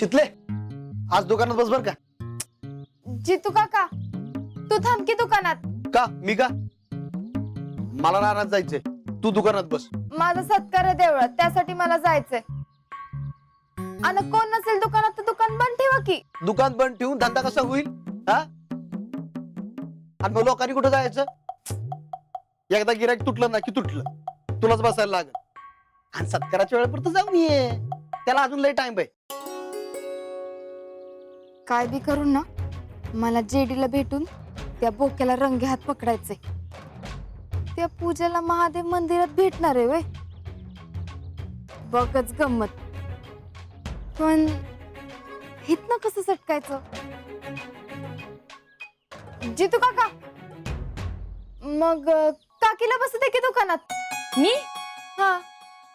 शितले आज दुकानात बस बर का. जितू काका तू थांब की दुकानात. का मी का मला रानात जायचंय, तू दुकानात बस. माझा सत्कार आहे देवळात, त्यासाठी मला जायचंय. आणि कोण नसेल दुकानात तर दुकान बंद ठेवा की. दुकान बंद ठेवून धंदा कसा होईल हा? आणि मग लोकांनी कुठं जायचं? एकदा गिराईक तुटलं ना की तुटलं, तुलाच बसायला लागल. आणि सत्काराच्या वेळेपर्यंत जाऊन ये, त्याला अजून लय टाइम आहे. काय बी करून ना मला जेडीला भेटून त्या बोक्याला रंगे हात पकडायचे. त्या पूजेला महादेव मंदिरात भेटणार आहे वय, बघच गंमत. पण हितनं कसं सटकायचं? जितू काका मग काकीला बसू दे की दुकानात. मी हा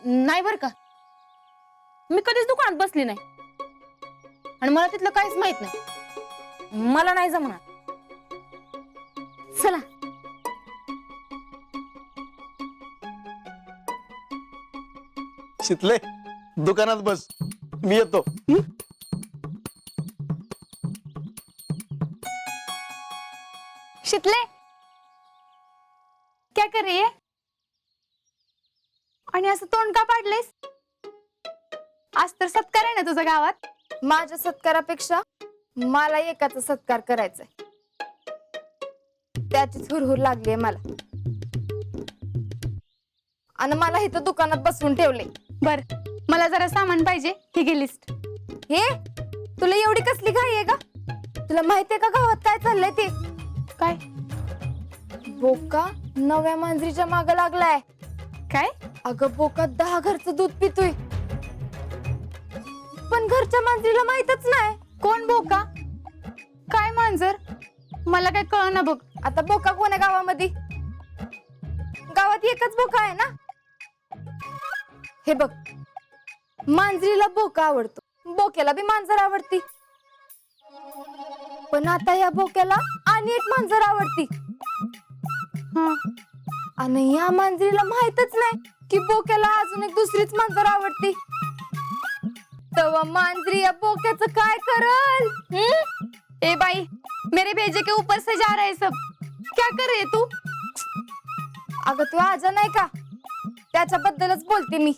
नाही बर का, मी कधीच दुकानात बसली नाही आणि मला तिथलं काहीच माहित नाही. मला नाही जमणार. चला. शितले दुकानात बस, मी येतो. शितले क्या कर रही है? आणि असं तोंड का पाडलेस? आज तर सत्कार आहे ना तुझ्या गावात. माझ्या सत्कारापेक्षा मला एकाचा सत्कार करायचाय, त्याचीच हुरहुर लागली आहे मला. आणि मला इथं दुकानात बसवून ठेवले. बर, मला जरा सामान पाहिजे, ही घे लिस्ट. हे तुला एवढी कसली घाई आहे का? तुला माहितीये का गावात काय चाललंय ते? काय बोका नव्या मांजरीच्या माग लागलाय. काय? अगं बोका 10 घरचं दूध पितोय, पण घरच्या मांजरीला माहितच नाही. कोण बोका? काय मांजर? मला काय कळना बघ. आता बोका कोण आहे गावामध्ये? गावात एकच बोका आहे ना. हे बघ, मांजरीला बोका आवडतो, बोक्याला बी मांजर आवडती. पण आता या बोक्याला आणि एक मांजर आवडती. आणि या मांजरीला माहितच नाही की बोक्याला अजून एक दुसरीच मांजर आवडती. तेव्हा मांजरी या बोक्याचं काय करल? ए बाई, मेरे भेजे के ऊपर से जा रहा है सब. क्या कर रही है तू? अगं तू आजा नाही का, त्याच्याबद्दलच बोलते मी.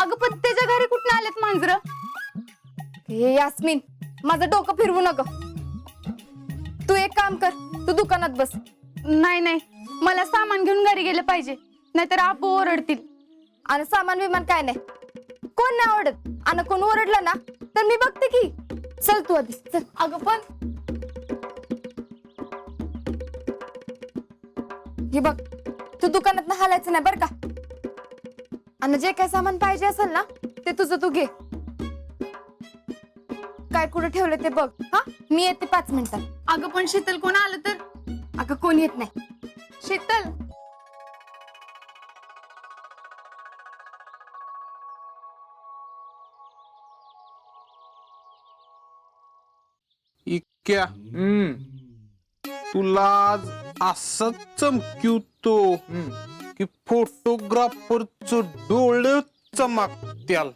अगं पण त्याच्या घरी कुठं आलेत मांजर? हे यास्मिन, माझं डोकं फिरवू नका. तू एक काम कर, तू दुकानात बस. नाही नाही, मला सामान घेऊन घरी गेलं पाहिजे, नाहीतर आपो ओरडतील. आणि सामान विमान काय नाही, कोण नाही आवडत. आणि कोण ओरडलं ना तर मी बघते की. चल तू आधी चल. अगं पण हे बघ, तू दुकानात हालायचं नाही बर का. आणि जे काय सामान पाहिजे असेल ना ते तुझं तू घे. काय कुठे ठेवलं ते बघ. हा, मी येते 5 मिनिटात. अगं पण शीतल कोण आलं तर? अगं कोण येत नाही. शीतल, इक्या तुला आज असं चमक्यूतो की फोटोग्राफरच डोळे चमकत्याल.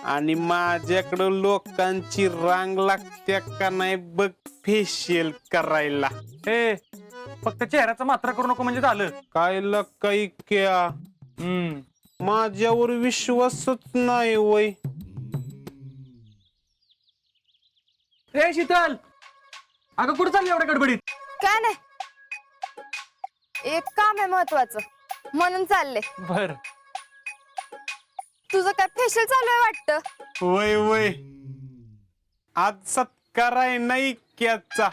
आणि माझ्याकडं लोकांची रांग लागत्या का नाही बघ फेशियल करायला. ए फक्त चेहऱ्याचा मात्रा करू नको म्हणजे झालं. काय काही क्या माझ्यावर विश्वासच नाही वय. ए शीतल, अगं कुठं चालली एवढ्या गडबडीत? काय नाही, एक काम आहे महत्वाचं म्हणून चालले. बर, तुझं काय फेशियल चालू आहे वाटतं. वय वय, आज सत्कार आहे नाही क्याचा,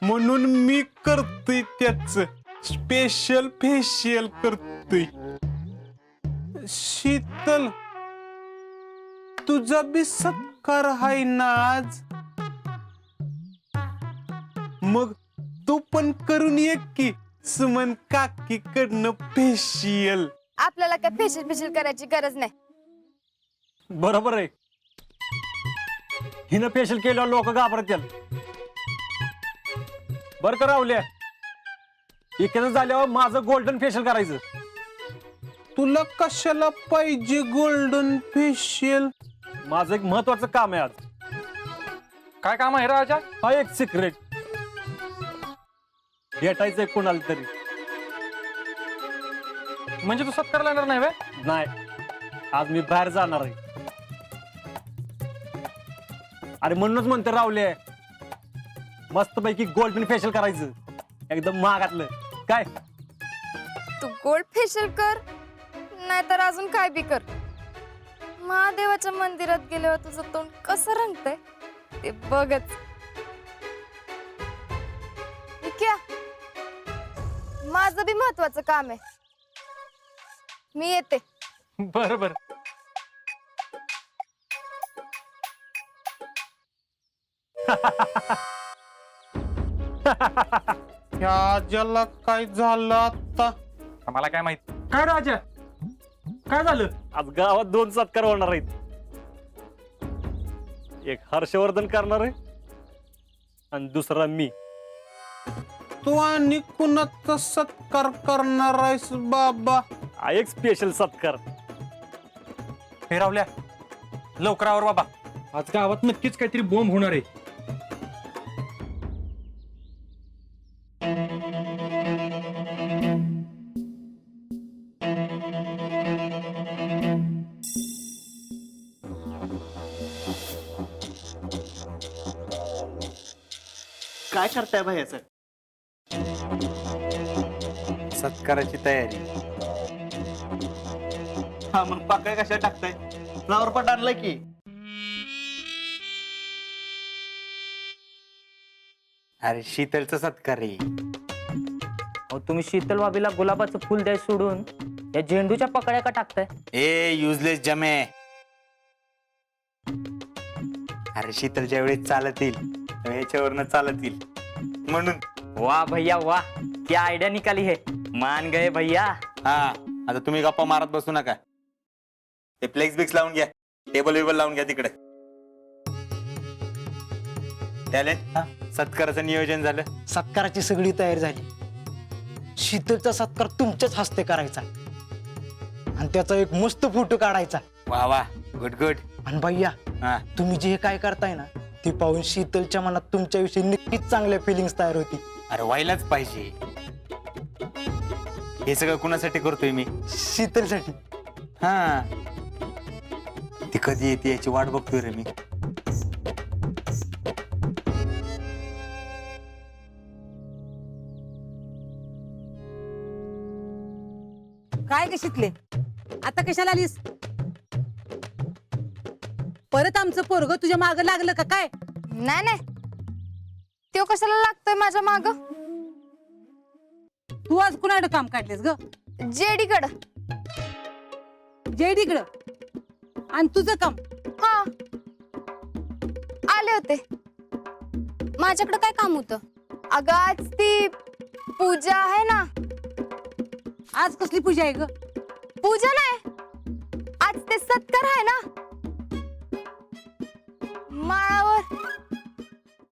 म्हणून मी करतोय त्याच स्पेशल फेशियल करतोय. शीतल, तुझा बी सत्कार आहे ना आज, मग तू पण करून ये की सुमन काकी कडनं फेशियल. आपल्याला काय फेशियल करायची गरज नाही. बरोबर आहे. हिनं फेशियल केल्यावर लोक घाबरतील. बर का राहुल्या, एकेच झाल्यावर माझं गोल्डन फेशियल करायचं. तुला कशाला पाहिजे गोल्डन फेशियल? माझं एक महत्वाचं काम आहे आज. काय काम आहे राजा? हा एक सिक्रेट भेटायचंय कोणाला तरी. म्हणजे तू सत्कारला येणार नाही व्हय? नाही, आज मी बाहेर जाणार आहे. अरे म्हणूनच म्हणते रावले, मस्तपैकी गोल्डन फेशियल करायचं एकदम महागातलं. काय तू गोल्ड फेशियल कर नाहीतर अजून काय बी कर. महादेवाच्या मंदिरात गेल्यावर तुझं तोंड कसं रंगतंय ते बघच. विक्या, माझं बी महत्वाचं काम आहे, मी येते. बर बर. ह्या ज्याला काय झालं आता? मला काय माहित. काय राजा, काय झालं? आज गावात 2 सत्कार होणार आहेत. एक हर्षवर्धन करणार आहे आणि दुसरा मी. तू आणि कुणाचा सत्कार करणार आहेस बाबा? हा एक स्पेशल सत्कार. हे रावल्या, लवकर आवर बाबा, आज गावात नक्कीच काहीतरी बॉम्ब होणार आहे. काय करताय भाई याचं? सत्काराची तयारी. हा मग पाकळ्या कशा टाकताय? फ्लावर पॉट आणलाय की. अरे शीतलचा सत्कार आहे. अहो तुम्ही शीतल बाबीला गुलाबाचं फुल द्याय सोडून या झेंडूच्या पकड्या का टाकताय? ए युजलेस जमे. अरे शीतलच्या वेळेस चालतील, ह्याच्यावरनं चालतील म्हणून. वाह भैया वाह, क्या आइडिया निकाली है, मान गए भैया. हा, आता तुम्ही गप्पा मारत बसू नका. ते फ्लेक्स बिक्स लावून घ्या, टेबल वेबल लावून घ्या तिकडे. टॅलेंट, सत्काराचं नियोजन झालं? सत्काराची सगळी तयारी झाली. शीतलचा सत्कार तुमच्याच हस्ते करायचा आणि त्याचा एक मस्त फोटो काढायचा. वा वा, गुड गुड. आणि भैया, हा, तुम्ही जे काय करताय ना ते पाहून शीतलच्या मनात तुमच्याविषयी नक्कीच चांगल्या फिलिंग्स तयार होती. अरे व्हायलाच पाहिजे. हे सगळं कुणासाठी करतोय मी? शीतलसाठी. हा, ती कधी येते याची वाट बघतोय रे मी. काय ग शिकले, आता कशाला आलीस? परत आमचं पोरग तुझ्या माग लागलं का काय? नाही नाही, तो कशाला लागतोय माझ्या माग? तू आज कुणाकडे काम काढलेस ग? जेडीकडं. जेडीकडं? आणि तुझं काम? हा, आले होते. माझ्याकडे काय काम होतं? अगं आज ती पूजा आहे ना. आज कसली पूजा आहे ग? पूजा नाही, आज ते सत्कार आहे ना. माळावर